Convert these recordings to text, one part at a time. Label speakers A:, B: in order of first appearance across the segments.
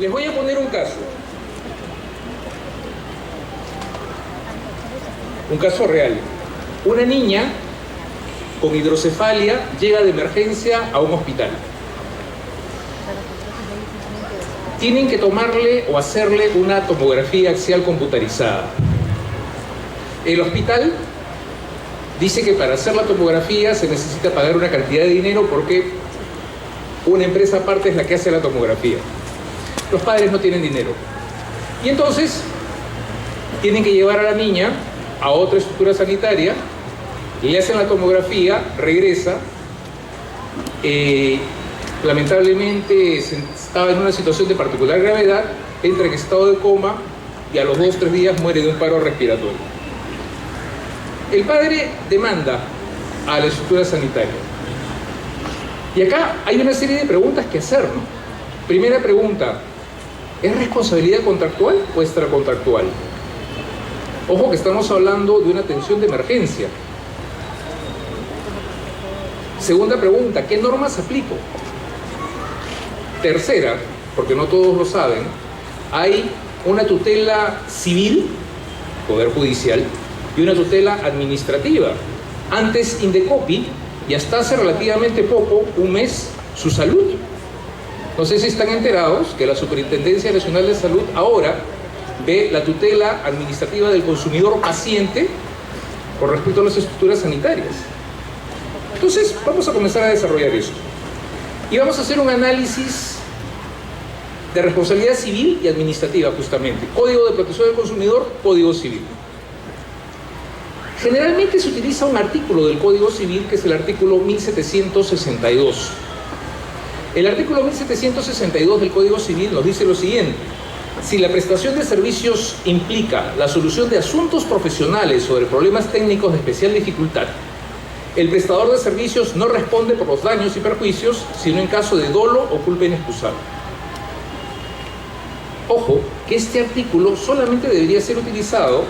A: Les voy a poner un caso. Un caso real. Una niña con hidrocefalia llega de emergencia a un hospital. Tienen que tomarle o hacerle una tomografía axial computarizada. El hospital dice que para hacer la tomografía se necesita pagar una cantidad de dinero porque una empresa aparte es la que hace la tomografía. Los padres no tienen dinero. Y entonces tienen que llevar a la niña a otra estructura sanitaria, le hacen la tomografía, regresa. Lamentablemente estaba en una situación de particular gravedad, entra en estado de coma y a los 2 o 3 días muere de un paro respiratorio. El padre demanda a la estructura sanitaria. Y acá hay una serie de preguntas que hacer, ¿no? Primera pregunta, ¿es responsabilidad contractual o extracontractual? Ojo que estamos hablando de una atención de emergencia. Segunda pregunta, ¿qué normas aplico? Tercera, porque no todos lo saben, hay una tutela civil, Poder Judicial, y una tutela administrativa. Antes Indecopi y hasta hace relativamente poco, un mes, su salud. No sé si están enterados que la Superintendencia Nacional de Salud ahora ve la tutela administrativa del consumidor paciente con respecto a las estructuras sanitarias. Entonces, vamos a comenzar a desarrollar esto. Y vamos a hacer un análisis de responsabilidad civil y administrativa, justamente. Código de Protección del Consumidor, Código Civil. Generalmente se utiliza un artículo del Código Civil, que es el artículo 1762. El artículo 1762 del Código Civil nos dice lo siguiente: si la prestación de servicios implica la solución de asuntos profesionales sobre problemas técnicos de especial dificultad, el prestador de servicios no responde por los daños y perjuicios, sino en caso de dolo o culpa inexcusable. Ojo, que este artículo solamente debería ser utilizado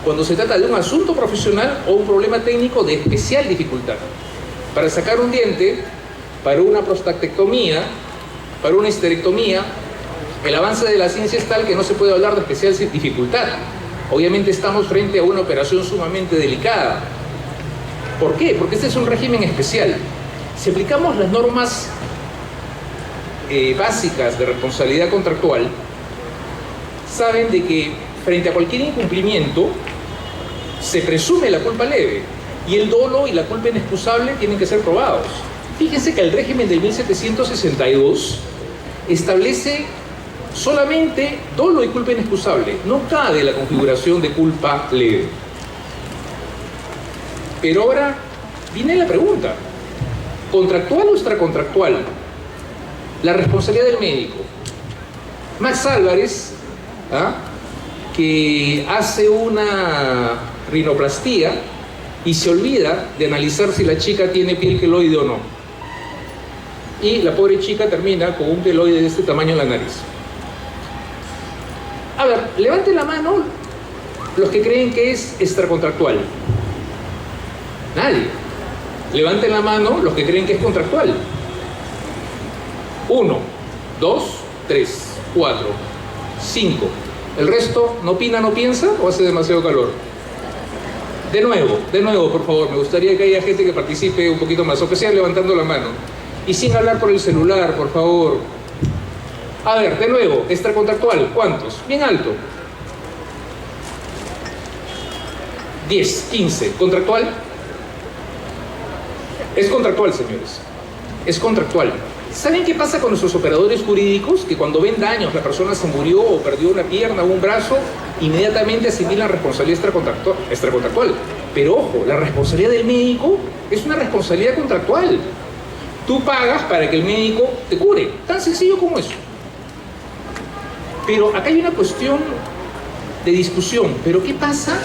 A: cuando se trata de un asunto profesional o un problema técnico de especial dificultad. Para sacar un diente, para una prostatectomía, para una histerectomía, el avance de la ciencia es tal que no se puede hablar de especial dificultad. Obviamente estamos frente a una operación sumamente delicada. ¿Por qué? Porque este es un régimen especial. Si aplicamos las normas básicas de responsabilidad contractual, saben de que frente a cualquier incumplimiento se presume la culpa leve y el dolo y la culpa inexcusable tienen que ser probados. Fíjense que el régimen del 1762 establece solamente dolo y culpa inexcusable, no cabe la configuración de culpa leve. Pero ahora viene la pregunta: ¿contractual o extracontractual? La responsabilidad del médico. Max Álvarez, que hace una rinoplastía y se olvida de analizar si la chica tiene piel queloide o no. Y la pobre chica termina con un queloide de este tamaño en la nariz. A ver, levanten la mano los que creen que es extracontractual. Nadie. Levanten la mano los que creen que es contractual. 1, 2, 3, 4, 5. ¿El resto no opina, no piensa o hace demasiado calor? De nuevo, por favor. Me gustaría que haya gente que participe un poquito más, o que sea levantando la mano. Y sin hablar por el celular, por favor. A ver, de nuevo, extracontractual. ¿Cuántos? Bien alto. 10, 15. ¿Contractual? Es contractual, señores. Es contractual. ¿Saben qué pasa con nuestros operadores jurídicos? Que cuando ven daños, la persona se murió o perdió una pierna o un brazo, inmediatamente asimilan responsabilidad extracontractual. Pero ojo, la responsabilidad del médico es una responsabilidad contractual. Tú pagas para que el médico te cure. Tan sencillo como eso. Pero acá hay una cuestión de discusión. ¿Pero qué pasa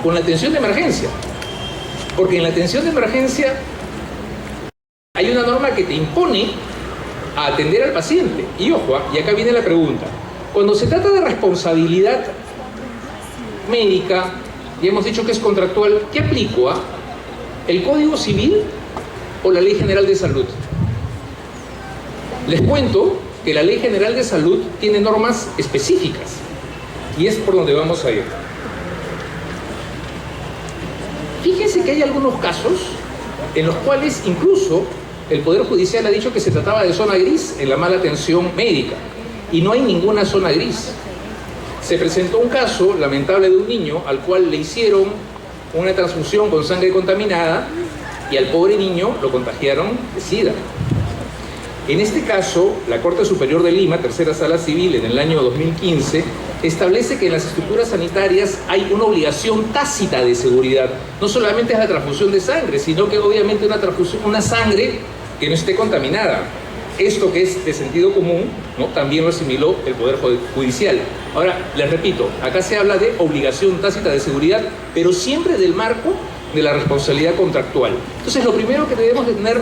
A: con la atención de emergencia? Porque en la atención de emergencia hay una norma que te impone a atender al paciente. Y ojo, y acá viene la pregunta. Cuando se trata de responsabilidad médica, ya hemos dicho que es contractual, ¿qué aplico? ¿El Código Civil o la Ley General de Salud? Les cuento que la Ley General de Salud tiene normas específicas, y es por donde vamos a ir. Fíjense que hay algunos casos en los cuales incluso el Poder Judicial ha dicho que se trataba de zona gris en la mala atención médica, y no hay ninguna zona gris. Se presentó un caso lamentable de un niño al cual le hicieron una transfusión con sangre contaminada y al pobre niño lo contagiaron de SIDA. En este caso, la Corte Superior de Lima, Tercera Sala Civil, en el año 2015, establece que en las estructuras sanitarias hay una obligación tácita de seguridad. No solamente es la transfusión de sangre, sino que obviamente una sangre que no esté contaminada. Esto que es de sentido común, ¿no?, también lo asimiló el Poder Judicial. Ahora, les repito, acá se habla de obligación tácita de seguridad, pero siempre del marco de la responsabilidad contractual. Entonces, lo primero que debemos de tener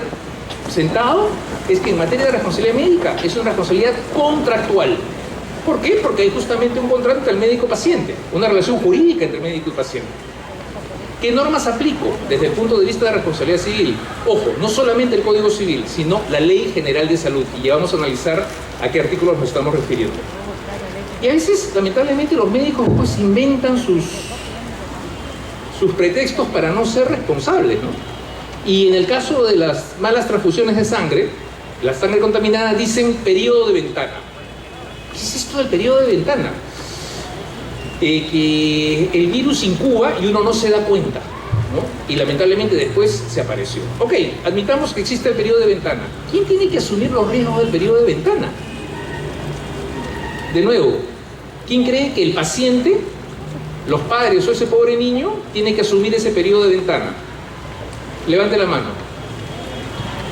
A: sentado es que en materia de responsabilidad médica es una responsabilidad contractual. ¿Por qué? Porque hay justamente un contrato entre el médico y paciente, una relación jurídica entre médico y paciente. ¿Qué normas aplico desde el punto de vista de responsabilidad civil? Ojo, no solamente el Código Civil, sino la Ley General de Salud, y ya vamos a analizar a qué artículos nos estamos refiriendo. Y a veces, lamentablemente, los médicos pues inventan sus pretextos para no ser responsables, ¿no? Y en el caso de las malas transfusiones de sangre, la sangre contaminada, dicen periodo de ventana. ¿Qué es esto del periodo de ventana? Que el virus incuba y uno no se da cuenta, ¿no? Y lamentablemente después se apareció. Ok, admitamos que existe el periodo de ventana. ¿Quién tiene que asumir los riesgos del periodo de ventana? De nuevo, ¿quién cree que el paciente, los padres o ese pobre niño, tiene que asumir ese periodo de ventana? Levante la mano.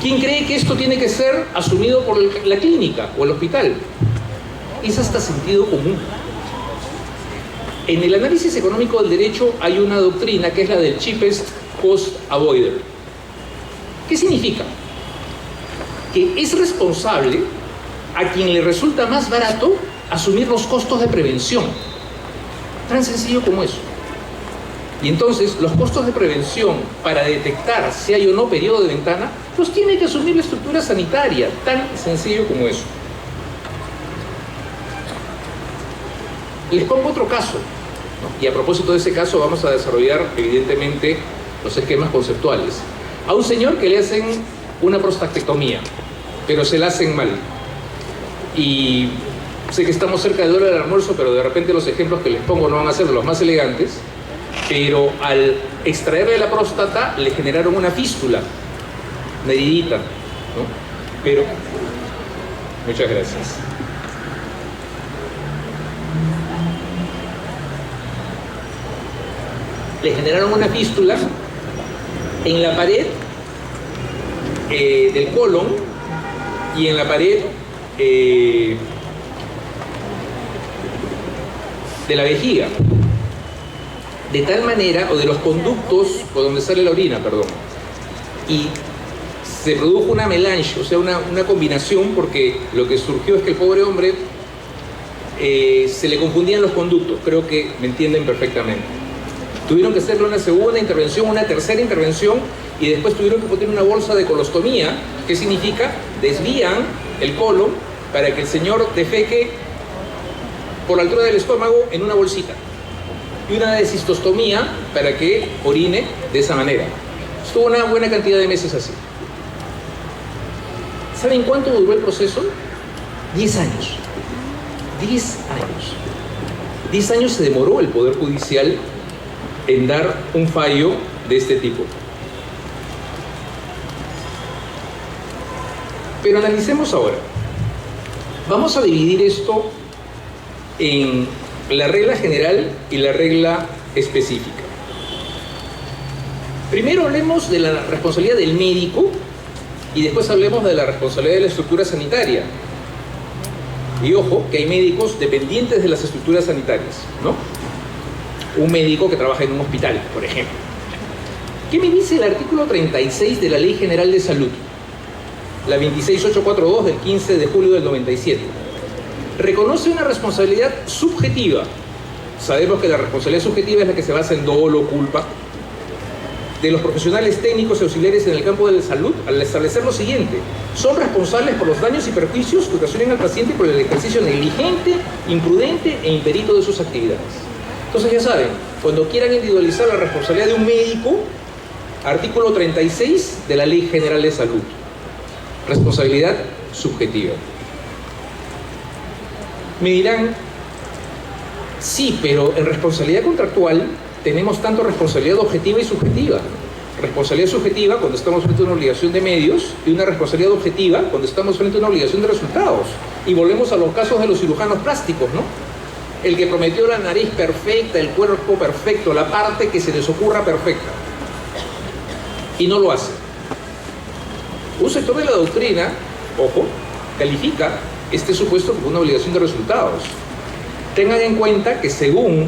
A: ¿Quién cree que esto tiene que ser asumido por la clínica o el hospital? Es hasta sentido común. En el análisis económico del derecho hay una doctrina que es la del cheapest cost avoider. ¿Qué significa? Que es responsable a quien le resulta más barato asumir los costos de prevención. Tan sencillo como eso. Y entonces los costos de prevención para detectar si hay o no periodo de ventana los tiene que asumir la estructura sanitaria. Tan sencillo como eso. Les pongo otro caso, ¿no? Y a propósito de ese caso vamos a desarrollar evidentemente los esquemas conceptuales. A un señor que le hacen una prostatectomía, pero se la hacen mal. Y sé que estamos cerca de la hora del almuerzo, pero de repente los ejemplos que les pongo no van a ser los más elegantes, pero al extraerle la próstata le generaron una fístula, una heridita, ¿no? Pero, muchas gracias. Le generaron una fístula en la pared del colon y en la pared de la vejiga, de tal manera, o de los conductos por donde sale la orina, perdón, y se produjo una melange, o sea, una combinación, porque lo que surgió es que el pobre hombre se le confundían los conductos. Creo que me entienden perfectamente. Tuvieron que hacerle una segunda intervención, una tercera intervención, y después tuvieron que poner una bolsa de colostomía. ¿Qué significa? Desvían el colon para que el señor defeque por la altura del estómago en una bolsita, y una descistostomía para que orine de esa manera. Estuvo una buena cantidad de meses así. ¿Saben cuánto duró el proceso? 10 años. 10 años. 10 años se demoró el Poder Judicial en dar un fallo de este tipo. Pero analicemos ahora. Vamos a dividir esto en la regla general y la regla específica. Primero hablemos de la responsabilidad del médico y después hablemos de la responsabilidad de la estructura sanitaria. Y ojo, que hay médicos dependientes de las estructuras sanitarias, ¿no? Un médico que trabaja en un hospital, por ejemplo. ¿Qué me dice el artículo 36 de la Ley General de Salud? La 26842 del 15 de julio del 97. Reconoce una responsabilidad subjetiva. Sabemos que la responsabilidad subjetiva es la que se basa en dolo, culpa. de los profesionales técnicos y auxiliares en el campo de la salud al establecer lo siguiente: son responsables por los daños y perjuicios que ocasionen al paciente por el ejercicio negligente, imprudente e imperito de sus actividades. Entonces ya saben, cuando quieran individualizar la responsabilidad de un médico, artículo 36 de la Ley General de Salud, responsabilidad subjetiva. Me dirán, sí, pero en responsabilidad contractual tenemos tanto responsabilidad objetiva y subjetiva. Responsabilidad subjetiva cuando estamos frente a una obligación de medios y una responsabilidad objetiva cuando estamos frente a una obligación de resultados. Y volvemos a los casos de los cirujanos plásticos, ¿no? El que prometió la nariz perfecta, el cuerpo perfecto, la parte que se les ocurra perfecta, y no lo hace. Un sector de la doctrina, ojo, califica este supuesto como una obligación de resultados. Tengan en cuenta que según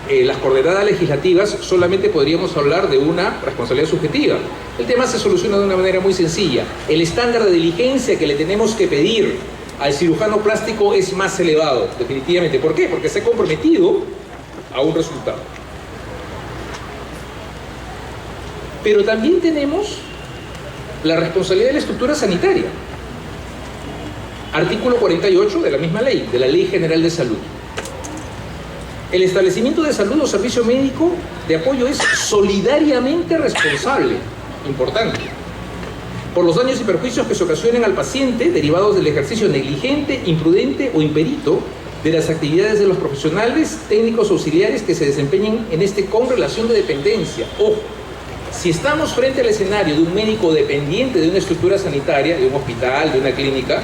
A: las coordenadas legislativas solamente podríamos hablar de una responsabilidad subjetiva. El tema se soluciona de una manera muy sencilla. El estándar de diligencia que le tenemos que pedir al cirujano plástico es más elevado, definitivamente. ¿Por qué? Porque se ha comprometido a un resultado. Pero también tenemos la responsabilidad de la estructura sanitaria. Artículo 48 de la misma ley, de la Ley General de Salud. El establecimiento de salud o servicio médico de apoyo es solidariamente responsable, importante, por los daños y perjuicios que se ocasionen al paciente derivados del ejercicio negligente, imprudente o imperito de las actividades de los profesionales técnicos auxiliares que se desempeñen en este con relación de dependencia. Ojo, si estamos frente al escenario de un médico dependiente de una estructura sanitaria, de un hospital, de una clínica,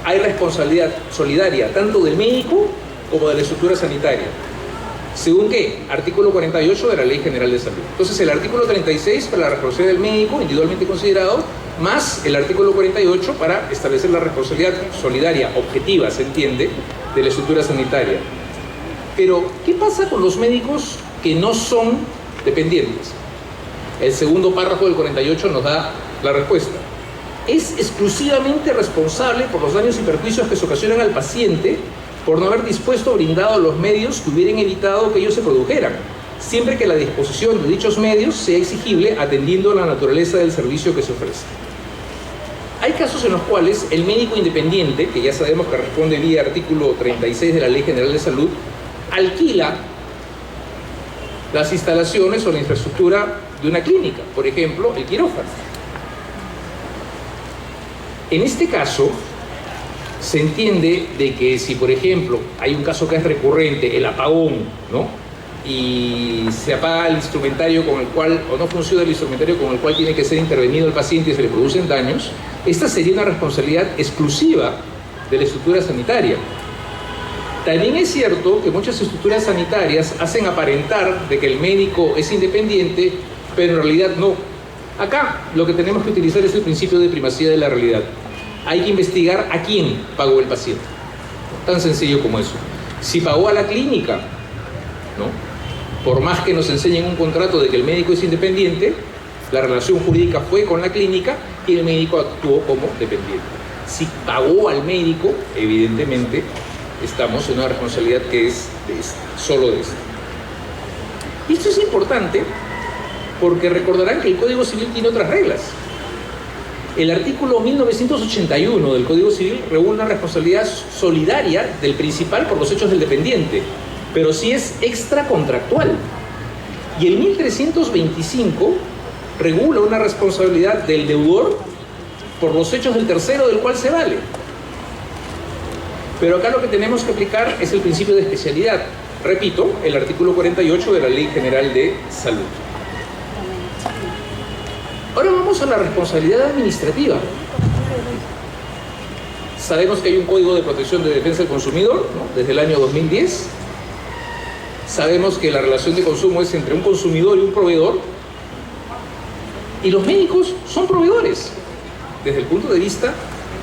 A: hay responsabilidad solidaria tanto del médico como de la estructura sanitaria. ¿Según qué? Artículo 48 de la Ley General de Salud. Entonces el artículo 36 para la responsabilidad del médico individualmente considerado, más el artículo 48 para establecer la responsabilidad solidaria, objetiva, se entiende, de la estructura sanitaria. Pero, ¿qué pasa con los médicos que no son dependientes? El segundo párrafo del 48 nos da la respuesta. Es exclusivamente responsable por los daños y perjuicios que se ocasionan al paciente por no haber dispuesto o brindado los medios que hubieran evitado que ellos se produjeran, siempre que la disposición de dichos medios sea exigible atendiendo a la naturaleza del servicio que se ofrece. Hay casos en los cuales el médico independiente, que ya sabemos que responde vía artículo 36 de la Ley General de Salud, alquila las instalaciones o la infraestructura de una clínica, por ejemplo, el quirófano. En este caso, se entiende de que si, por ejemplo, hay un caso que es recurrente, el apagón, ¿no? Y se apaga el instrumentario con el cual, o no funciona el instrumentario con el cual tiene que ser intervenido el paciente y se le producen daños, esta sería una responsabilidad exclusiva de la estructura sanitaria. También es cierto que muchas estructuras sanitarias hacen aparentar de que el médico es independiente, pero en realidad no. Acá lo que tenemos que utilizar es el principio de primacía de la realidad. Hay que investigar a quién pagó el paciente. Tan sencillo como eso. Si pagó a la clínica, ¿no? Por más que nos enseñen un contrato de que el médico es independiente, la relación jurídica fue con la clínica y el médico actuó como dependiente. Si pagó al médico, evidentemente estamos en una responsabilidad que es de este, solo de este. Y esto es importante porque recordarán que el Código Civil tiene otras reglas. El artículo 1981 del Código Civil regula una responsabilidad solidaria del principal por los hechos del dependiente, pero sí es extracontractual. Y el 1325 regula una responsabilidad del deudor por los hechos del tercero del cual se vale. Pero acá lo que tenemos que aplicar es el principio de especialidad. Repito, el artículo 48 de la Ley General de Salud. Ahora vamos a la responsabilidad administrativa. Sabemos que hay un Código de Protección de Defensa del Consumidor, ¿no? Desde el año 2010. Sabemos que la relación de consumo es entre un consumidor y un proveedor. Y los médicos son proveedores, desde el punto de vista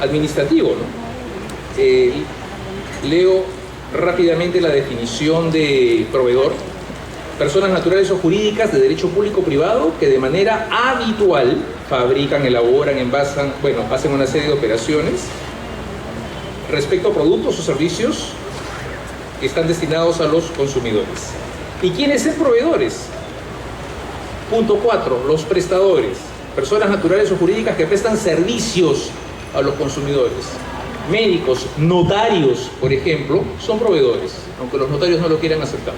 A: administrativo, ¿no? Leo rápidamente la definición de proveedor. Personas naturales o jurídicas de derecho público o privado que de manera habitual fabrican, elaboran, envasan, hacen una serie de operaciones respecto a productos o servicios que están destinados a los consumidores. ¿Y quiénes son proveedores? Punto 4, los prestadores, personas naturales o jurídicas que prestan servicios a los consumidores. Médicos, notarios, por ejemplo, son proveedores, aunque los notarios no lo quieran aceptar.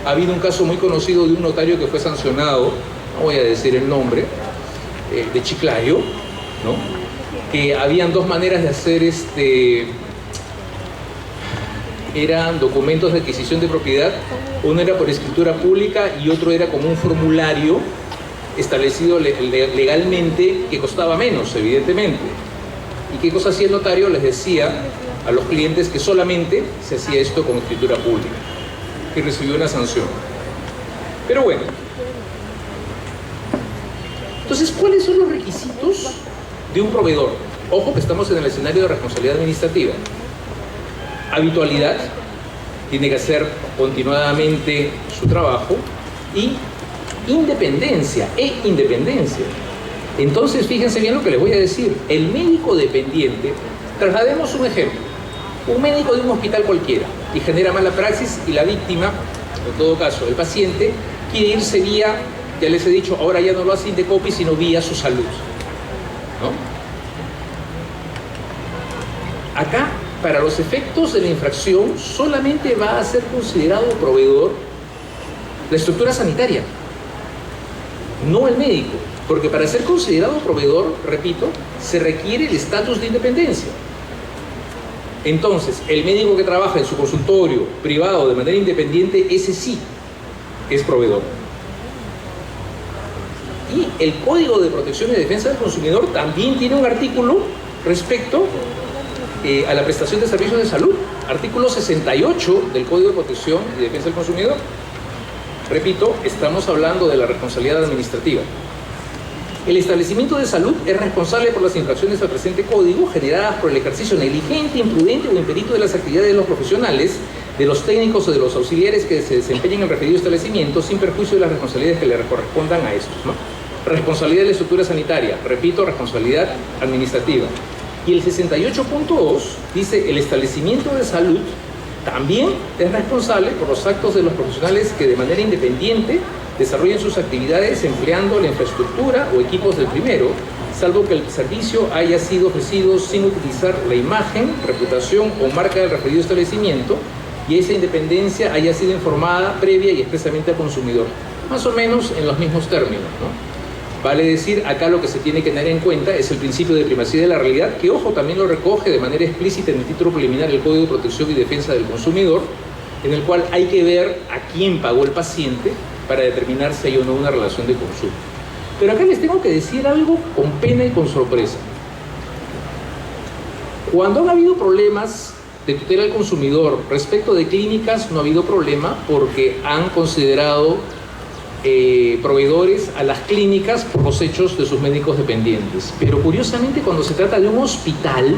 A: Ha habido un caso muy conocido de un notario que fue sancionado, no voy a decir el nombre, de Chiclayo, ¿no? Que habían dos maneras de hacer eran documentos de adquisición de propiedad. Uno era por escritura pública y otro era como un formulario establecido legalmente que costaba menos, evidentemente. ¿Y qué cosa hacía el notario? Les decía a los clientes que solamente se hacía esto con escritura pública y recibió una sanción. Pero bueno, entonces, ¿cuáles son los requisitos de un proveedor? Ojo que estamos en el escenario de responsabilidad administrativa. Habitualidad, tiene que hacer continuadamente su trabajo, y independencia, Entonces, fíjense bien lo que les voy a decir. El médico dependiente, traslademos un ejemplo, un médico de un hospital cualquiera, y genera mala praxis, y la víctima, en todo caso el paciente, quiere irse vía, ya les he dicho, ahora ya no lo hace Indecopi, sino vía su salud, ¿no? Acá, para los efectos de la infracción, solamente va a ser considerado proveedor la estructura sanitaria, no el médico, porque para ser considerado proveedor, repito, se requiere el estatus de independencia. Entonces, el médico que trabaja en su consultorio privado de manera independiente, ese sí es proveedor. Y el Código de Protección y Defensa del Consumidor también tiene un artículo respecto a la prestación de servicios de salud, artículo 68 del Código de Protección y Defensa del Consumidor. Repito, estamos hablando de la responsabilidad administrativa. El establecimiento de salud es responsable por las infracciones al presente código generadas por el ejercicio negligente, imprudente o imperito de las actividades de los profesionales, de los técnicos o de los auxiliares que se desempeñen en el referido establecimiento, sin perjuicio de las responsabilidades que le correspondan a estos, ¿no? Responsabilidad de la estructura sanitaria, repito, responsabilidad administrativa. Y el 68.2 dice: el establecimiento de salud también es responsable por los actos de los profesionales que de manera independiente desarrollen sus actividades empleando la infraestructura o equipos del primero, salvo que el servicio haya sido ofrecido sin utilizar la imagen, reputación o marca del referido establecimiento, y esa independencia haya sido informada previa y expresamente al consumidor. Más o menos en los mismos términos, ¿no? Vale decir, acá lo que se tiene que tener en cuenta es el principio de primacía de la realidad, que, ojo, también lo recoge de manera explícita en el título preliminar del Código de Protección y Defensa del Consumidor, en el cual hay que ver a quién pagó el paciente para determinar si hay o no una relación de consumo. Pero acá les tengo que decir algo con pena y con sorpresa. Cuando han habido problemas de tutela al consumidor respecto de clínicas, no ha habido problema porque han considerado proveedores a las clínicas por los hechos de sus médicos dependientes. Pero curiosamente, cuando se trata de un hospital,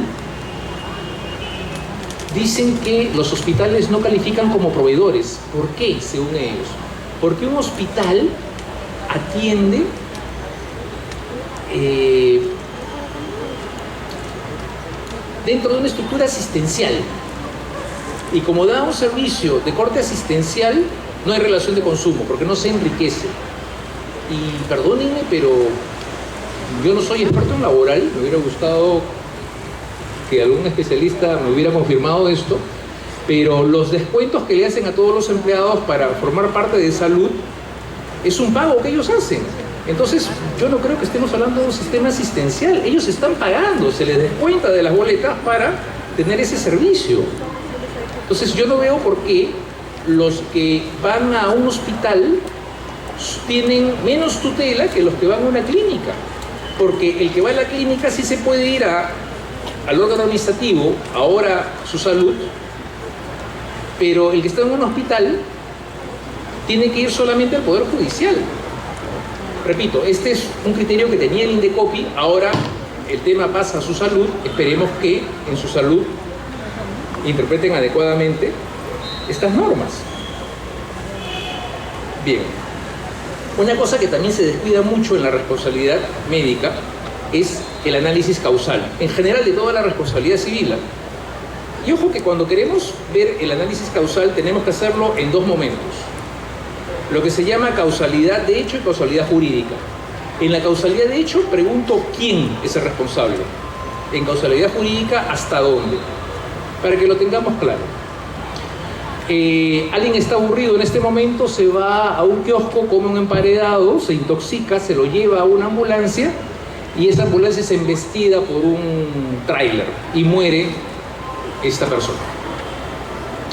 A: dicen que los hospitales no califican como proveedores. ¿Por qué, según ellos? Porque un hospital atiende dentro de una estructura asistencial, y como da un servicio de corte asistencial, no hay relación de consumo, porque no se enriquece. Y perdónenme, pero yo no soy experto en laboral, me hubiera gustado que algún especialista me hubiera confirmado esto, pero los descuentos que le hacen a todos los empleados para formar parte de salud es un pago que ellos hacen. Entonces, yo no creo que estemos hablando de un sistema asistencial. Ellos están pagando, se les descuenta de las boletas para tener ese servicio. Entonces, yo no veo por qué los que van a un hospital tienen menos tutela que los que van a una clínica. Porque el que va a la clínica sí se puede ir al órgano administrativo, ahora su salud, pero el que está en un hospital tiene que ir solamente al Poder Judicial. Repito, este es un criterio que tenía el Indecopi, ahora el tema pasa a su salud, esperemos que en su salud interpreten adecuadamente estas normas. Bien, una cosa que también se descuida mucho en la responsabilidad médica es el análisis causal, en general de toda la responsabilidad civil. Y ojo que cuando queremos ver el análisis causal tenemos que hacerlo en dos momentos. lo que se llama causalidad de hecho y causalidad jurídica. En la causalidad de hecho pregunto quién es el responsable. En causalidad jurídica, ¿hasta dónde? Para que lo tengamos claro. Alguien está aburrido en este momento, se va a un kiosco, come un emparedado, se intoxica, se lo lleva a una ambulancia y esa ambulancia es embestida por un tráiler y muere esta persona.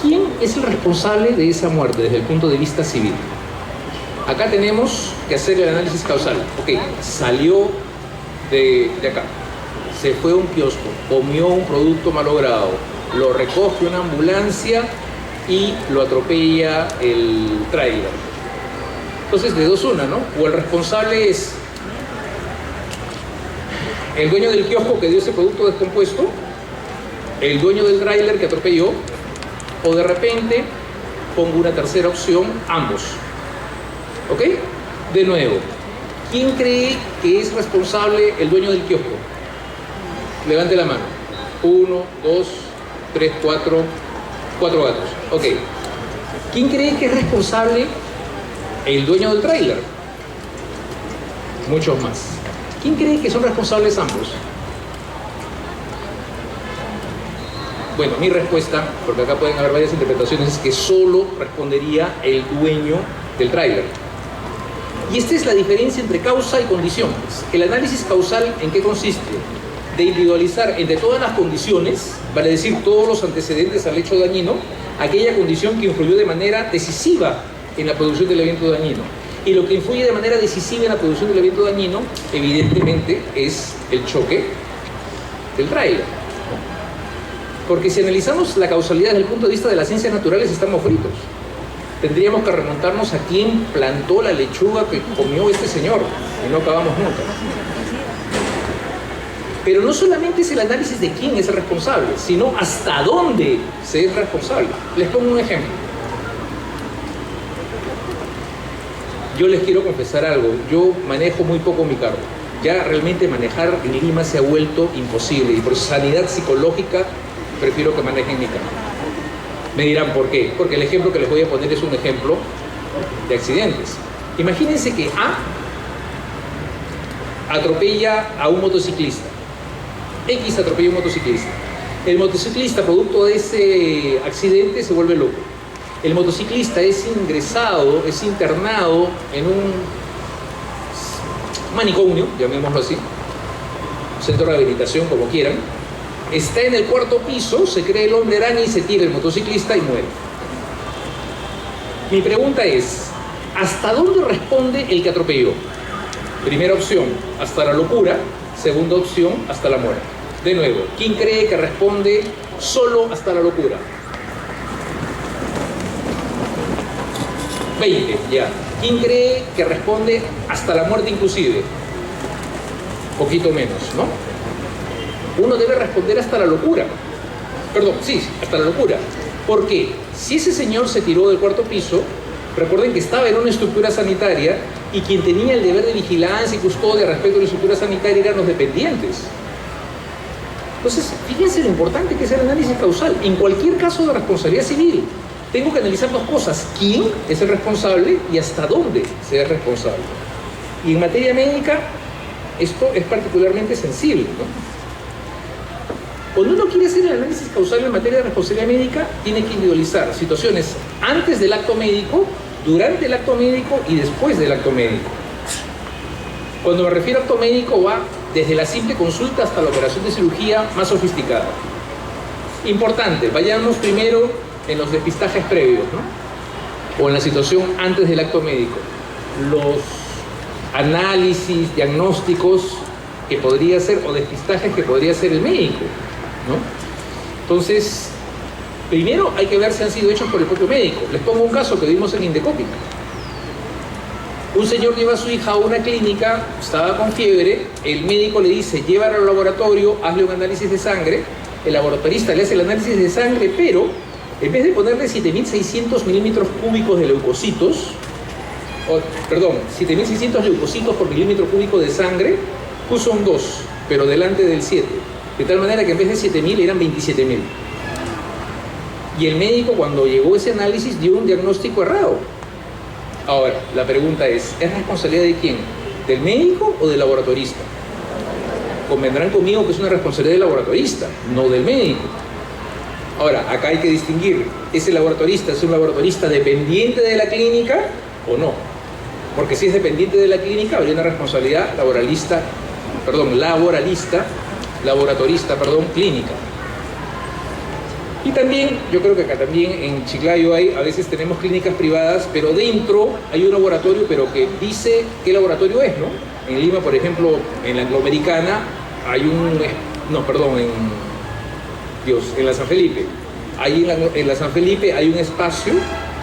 A: ¿Quién es el responsable de esa muerte desde el punto de vista civil? Acá tenemos que hacer el análisis causal. Ok, salió de acá, se fue a un kiosco, comió un producto malogrado, lo recoge una ambulancia y lo atropella el tráiler. Entonces, de dos una, ¿no? O el responsable es el dueño del kiosco que dio ese producto descompuesto, el dueño del tráiler que atropelló, o de repente pongo una tercera opción, ambos. ¿Ok? De nuevo, ¿quién cree que es responsable el dueño del kiosco? Levante la mano. 1, 2, 3, 4 gatos. Ok. ¿Quién cree que es responsable el dueño del tráiler? Muchos más. ¿Quién cree que son responsables ambos? Bueno, mi respuesta, porque acá pueden haber varias interpretaciones, es que solo respondería el dueño del tráiler. Y esta es la diferencia entre causa y condición. El análisis causal, ¿en qué consiste? De individualizar entre todas las condiciones, vale decir todos los antecedentes al hecho dañino, aquella condición que influyó de manera decisiva en la producción del evento dañino. Y lo que influye de manera decisiva en la producción del evento dañino, evidentemente, es el choque del tráiler. Porque si analizamos la causalidad desde el punto de vista de las ciencias naturales, estamos fritos. Tendríamos que remontarnos a quién plantó la lechuga que comió este señor, y no acabamos nunca. Pero no solamente es el análisis de quién es el responsable, sino hasta dónde se es responsable. Les pongo un ejemplo. Yo les quiero confesar algo. Yo manejo muy poco mi carro. Ya realmente manejar en Lima se ha vuelto imposible. Y por sanidad psicológica prefiero que manejen mi carro. Me dirán ¿por qué? Porque el ejemplo que les voy a poner es un ejemplo de accidentes. Imagínense que A atropella a un motociclista. X atropella a un motociclista. El motociclista, producto de ese accidente, se vuelve loco. El motociclista es ingresado, es internado en un manicomio, llamémoslo así, centro de rehabilitación, como quieran. Está en el 4º piso, se cree el hombre araña y se tira el motociclista y muere. Mi pregunta es, ¿hasta dónde responde el que atropelló? Primera opción, hasta la locura. Segunda opción, hasta la muerte. De nuevo, ¿quién cree que responde solo hasta la locura? 20, ya. ¿Quién cree que responde hasta la muerte inclusive? Poquito menos, ¿no? Uno debe responder hasta la locura. Perdón, sí, hasta la locura. ¿Por qué? Si ese señor se tiró del 4º piso, recuerden que estaba en una estructura sanitaria y quien tenía el deber de vigilancia y custodia respecto a la estructura sanitaria eran los dependientes. Entonces, fíjense lo importante que es el análisis causal. En cualquier caso de responsabilidad civil, tengo que analizar dos cosas. ¿Quién es el responsable y hasta dónde se es responsable? Y en materia médica, esto es particularmente sensible, ¿no? Cuando uno quiere hacer el análisis causal en materia de responsabilidad médica, tiene que individualizar situaciones antes del acto médico, durante el acto médico y después del acto médico. Cuando me refiero a acto médico, va desde la simple consulta hasta la operación de cirugía más sofisticada. Importante, vayamos primero en los despistajes previos, ¿no? O en la situación antes del acto médico. Los análisis, diagnósticos que podría hacer, o despistajes que podría hacer el médico, ¿no? Entonces, primero hay que ver si han sido hechos por el propio médico. Les pongo un caso que vimos en Indecopi. Un señor lleva a su hija a una clínica, estaba con fiebre, el médico le dice, llévala al laboratorio, hazle un análisis de sangre, el laboratorista le hace el análisis de sangre, pero en vez de ponerle 7.600 milímetros cúbicos de leucocitos, 7.600 leucocitos por milímetro cúbico de sangre, puso un 2, pero delante del 7. De tal manera que en vez de 7.000 eran 27.000. Y el médico, cuando llegó ese análisis, dio un diagnóstico errado. Ahora, la pregunta ¿es responsabilidad de quién? ¿Del médico o del laboratorista? Convendrán conmigo que es una responsabilidad del laboratorista, no del médico. Ahora, acá hay que distinguir, ¿ese laboratorista es un laboratorista dependiente de la clínica o no? Porque si es dependiente de la clínica, habría una responsabilidad laboratorista, clínica. Y también, yo creo que acá también en Chiclayo a veces tenemos clínicas privadas, pero dentro hay un laboratorio, pero que dice qué laboratorio es, ¿no? En Lima, por ejemplo, en la Angloamericana, hay en la San Felipe. Ahí en la San Felipe hay un espacio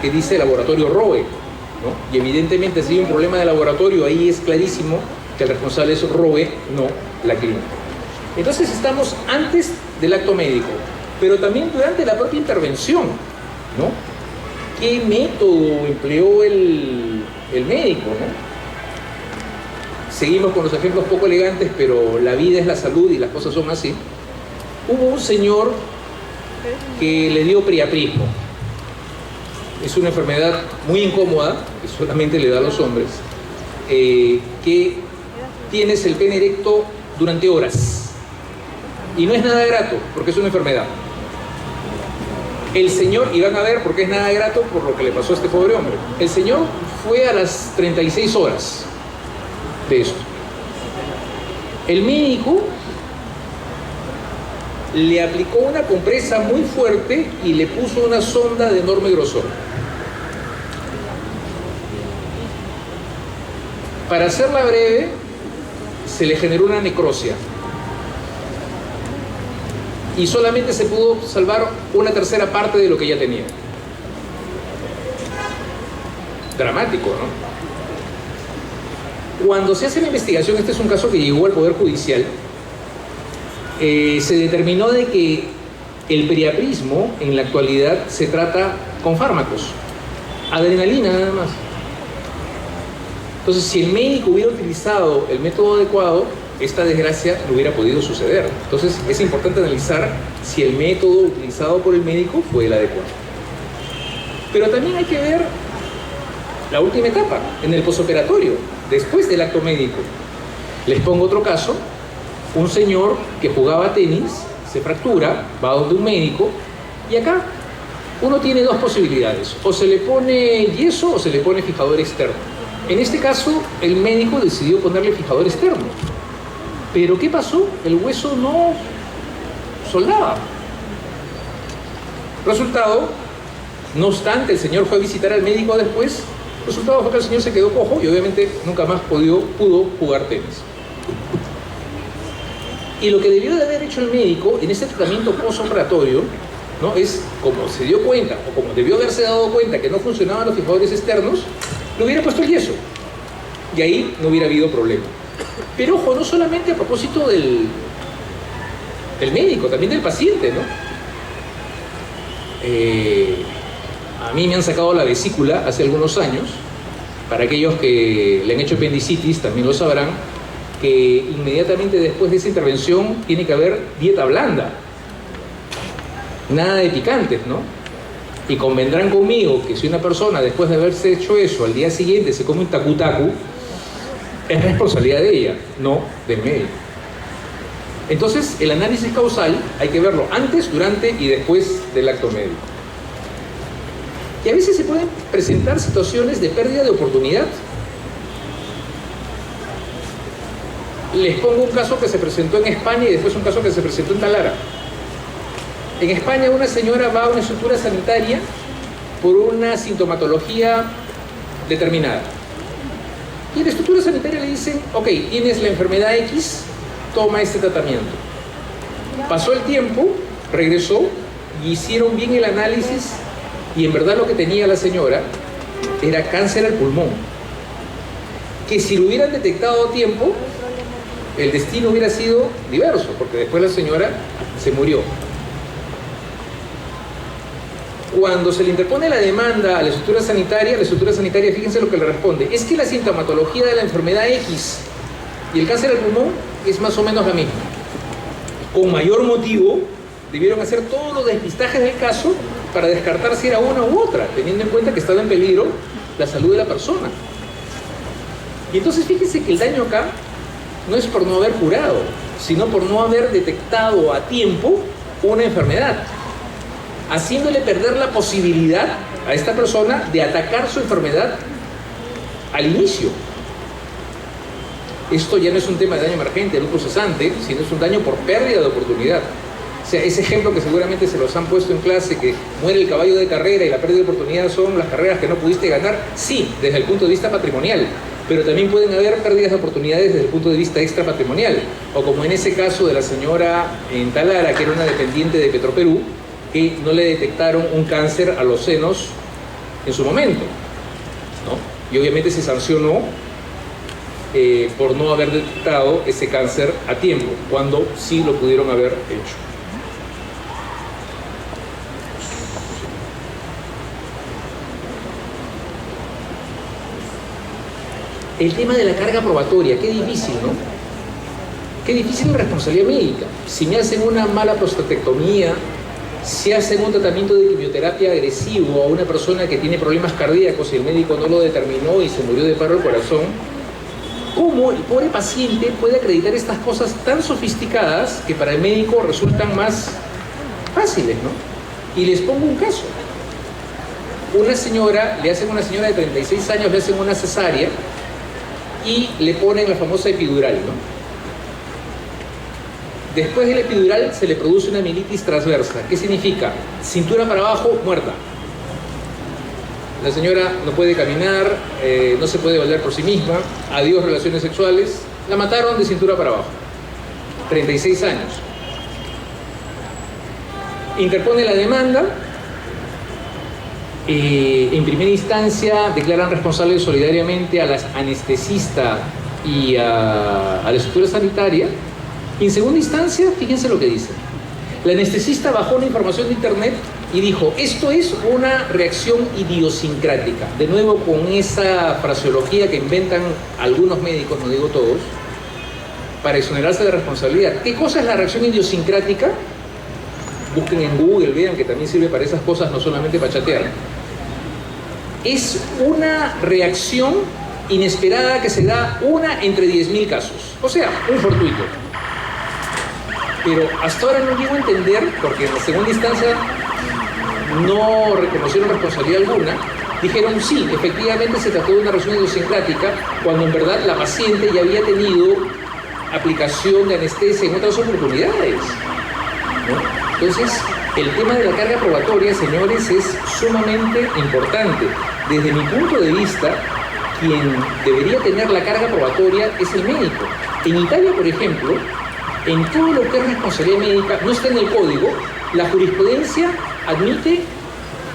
A: que dice Laboratorio Roe, ¿no? Y evidentemente si hay un problema de laboratorio, ahí es clarísimo que el responsable es Roe, no la clínica. Entonces estamos antes del acto médico, pero también durante la propia intervención, ¿no? ¿Qué método empleó el médico, ¿no? Seguimos con los ejemplos poco elegantes, pero la vida es la salud y las cosas son así. Hubo un señor que le dio priaprismo. Es una enfermedad muy incómoda, que solamente le da a los hombres, que tienes el pene erecto durante horas. Y no es nada grato, porque es una enfermedad. El señor, y van a ver por qué es nada grato por lo que le pasó a este pobre hombre. El señor fue a las 36 horas de esto. El médico le aplicó una compresa muy fuerte y le puso una sonda de enorme grosor. Para hacerla breve, se le generó una necrosia. Y solamente se pudo salvar una tercera parte de lo que ya tenía. Dramático, ¿no? Cuando se hace la investigación, este es un caso que llegó al Poder Judicial, se determinó de que el priaprismo en la actualidad se trata con fármacos, adrenalina nada más. Entonces, si el médico hubiera utilizado el método adecuado, esta desgracia no hubiera podido suceder. Entonces, es importante analizar si el método utilizado por el médico fue el adecuado. Pero también hay que ver la última etapa, en el posoperatorio, después del acto médico. Les pongo otro caso. Un señor que jugaba tenis, se fractura, va donde un médico, y acá uno tiene dos posibilidades: o se le pone yeso o se le pone fijador externo. En este caso, el médico decidió ponerle fijador externo. Pero ¿qué pasó? El hueso no soldaba. Resultado, no obstante, el señor fue a visitar al médico después. Resultado fue que el señor se quedó cojo y obviamente nunca más pudo jugar tenis. Y lo que debió de haber hecho el médico en este tratamiento postoperatorio, ¿no? Es como se dio cuenta, o como debió haberse dado cuenta que no funcionaban los fijadores externos, le hubiera puesto el yeso. Y ahí no hubiera habido problema. Pero ojo, no solamente a propósito del médico, también del paciente, ¿no? A mí me han sacado la vesícula hace algunos años. Para aquellos que le han hecho apendicitis también lo sabrán, que inmediatamente después de esa intervención tiene que haber dieta blanda, nada de picantes, ¿no? Y convendrán conmigo que si una persona después de haberse hecho eso al día siguiente se come un tacu-tacu, es responsabilidad de ella, no del médico. Entonces el análisis causal hay que verlo antes, durante y después del acto médico. Y a veces se pueden presentar situaciones de pérdida de oportunidad. Les pongo un caso que se presentó en España y después un caso que se presentó en Talara. En España una señora va a una estructura sanitaria por una sintomatología determinada. Y en la estructura sanitaria le dicen, ok, tienes la enfermedad X, toma este tratamiento. Pasó el tiempo, regresó y hicieron bien el análisis y en verdad lo que tenía la señora era cáncer al pulmón. Que si lo hubieran detectado a tiempo, el destino hubiera sido diverso, porque después la señora se murió. Cuando se le interpone la demanda a la estructura sanitaria, fíjense lo que le responde: es que la sintomatología de la enfermedad X y el cáncer al pulmón es más o menos la misma. Con mayor motivo, debieron hacer todos los despistajes del caso para descartar si era una u otra, teniendo en cuenta que estaba en peligro la salud de la persona. Y entonces fíjense que el daño acá no es por no haber curado, sino por no haber detectado a tiempo una enfermedad, haciéndole perder la posibilidad a esta persona de atacar su enfermedad al inicio. Esto ya no es un tema de daño emergente, lupus cesante, sino es un daño por pérdida de oportunidad. O sea, ese ejemplo que seguramente se los han puesto en clase, que muere el caballo de carrera y la pérdida de oportunidad son las carreras que no pudiste ganar, sí, desde el punto de vista patrimonial, pero también pueden haber pérdidas de oportunidades desde el punto de vista extrapatrimonial, o como en ese caso de la señora en Talara, que era una dependiente de Petroperú, que no le detectaron un cáncer a los senos en su momento, ¿no? Y obviamente se sancionó por no haber detectado ese cáncer a tiempo, cuando sí lo pudieron haber hecho. El tema de la carga probatoria, qué difícil, ¿no? Qué difícil la responsabilidad médica. Si me hacen una mala prostatectomía, si hacen un tratamiento de quimioterapia agresivo a una persona que tiene problemas cardíacos y el médico no lo determinó y se murió de paro al corazón, ¿cómo el pobre paciente puede acreditar estas cosas tan sofisticadas que para el médico resultan más fáciles, ¿no? Y les pongo un caso. Una señora de 36 años, le hacen una cesárea y le ponen la famosa epidural, ¿no? Después de la epidural se le produce una mielitis transversa. ¿Qué significa? Cintura para abajo, muerta. La señora no puede caminar, no se puede valer por sí misma, adiós relaciones sexuales, la mataron de cintura para abajo. 36 años. Interpone la demanda, en primera instancia declaran responsables solidariamente a la anestesista y a la estructura sanitaria, y en segunda instancia, fíjense lo que dice. La anestesista bajó una información de internet y dijo, esto es una reacción idiosincrática. De nuevo con esa fraseología que inventan algunos médicos, no digo todos, para exonerarse de responsabilidad. ¿Qué cosa es la reacción idiosincrática? Busquen en Google, vean que también sirve para esas cosas, no solamente para chatear. Es una reacción inesperada que se da una entre 10.000 casos. O sea, un fortuito. Pero hasta ahora no llego a entender, porque en la segunda instancia no reconocieron responsabilidad alguna, dijeron sí, efectivamente se trató de una reacción idiosincrática, cuando en verdad la paciente ya había tenido aplicación de anestesia en otras oportunidades, ¿no? Entonces, el tema de la carga probatoria, señores, es sumamente importante. Desde mi punto de vista, quien debería tener la carga probatoria es el médico. En Italia, por ejemplo, en todo lo que es responsabilidad médica, no está en el código, la jurisprudencia admite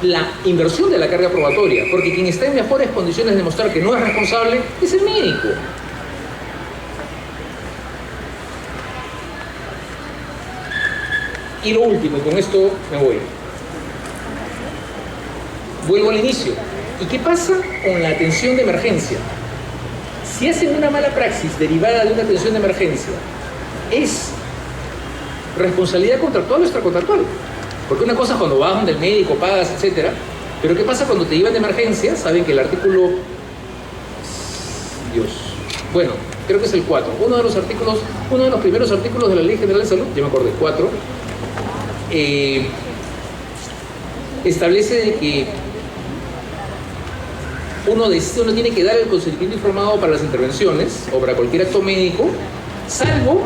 A: la inversión de la carga probatoria, porque quien está en mejores condiciones de demostrar que no es responsable es el médico. Y lo último, y con esto me voy. Vuelvo al inicio. ¿Y qué pasa con la atención de emergencia? Si hacen una mala praxis derivada de una atención de emergencia, ¿es responsabilidad contractual o extracontractual? Porque una cosa es cuando vas donde el médico, pagas, etc. Pero ¿qué pasa cuando te llevan de emergencia? Saben que el artículo... Bueno, creo que es el 4. Uno de los primeros artículos de la Ley General de Salud, ya me acordé, 4, establece de que uno tiene que dar el consentimiento informado para las intervenciones o para cualquier acto médico, salvo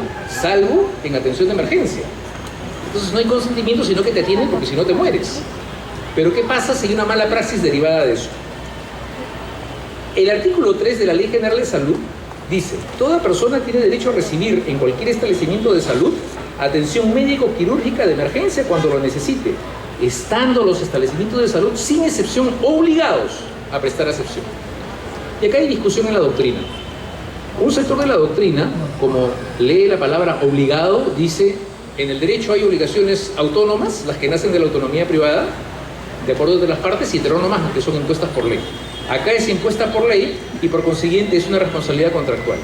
A: en atención de emergencia. Entonces no hay consentimiento, sino que te atienden porque si no te mueres. Pero ¿qué pasa si hay una mala praxis derivada de eso? El artículo 3 de la Ley General de Salud dice: toda persona tiene derecho a recibir en cualquier establecimiento de salud atención médico-quirúrgica de emergencia cuando lo necesite, estando los establecimientos de salud sin excepción obligados a prestar acepción. Y acá hay discusión en la doctrina. Un sector de la doctrina, como lee la palabra obligado, dice: en el derecho hay obligaciones autónomas, las que nacen de la autonomía privada, de acuerdo entre las partes, y heterónomas, las que son impuestas por ley. Acá es impuesta por ley y por consiguiente es una responsabilidad contractual.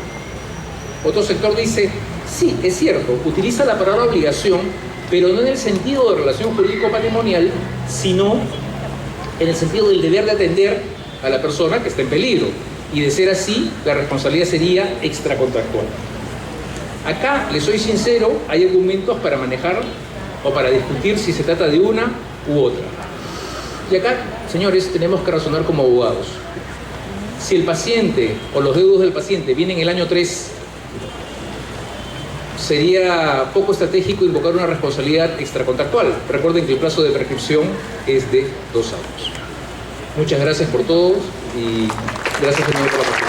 A: Otro sector dice: sí, es cierto, utiliza la palabra obligación, pero no en el sentido de relación jurídico-patrimonial, sino en el sentido del deber de atender a la persona que está en peligro. Y de ser así, la responsabilidad sería extracontractual. Acá, les soy sincero, hay argumentos para manejar o para discutir si se trata de una u otra. Y acá, señores, tenemos que razonar como abogados. Si el paciente o los deudos del paciente vienen en el año 3, sería poco estratégico invocar una responsabilidad extracontractual. Recuerden que el plazo de prescripción es de 2 años. Muchas gracias por todo y gracias, señor, por la participación.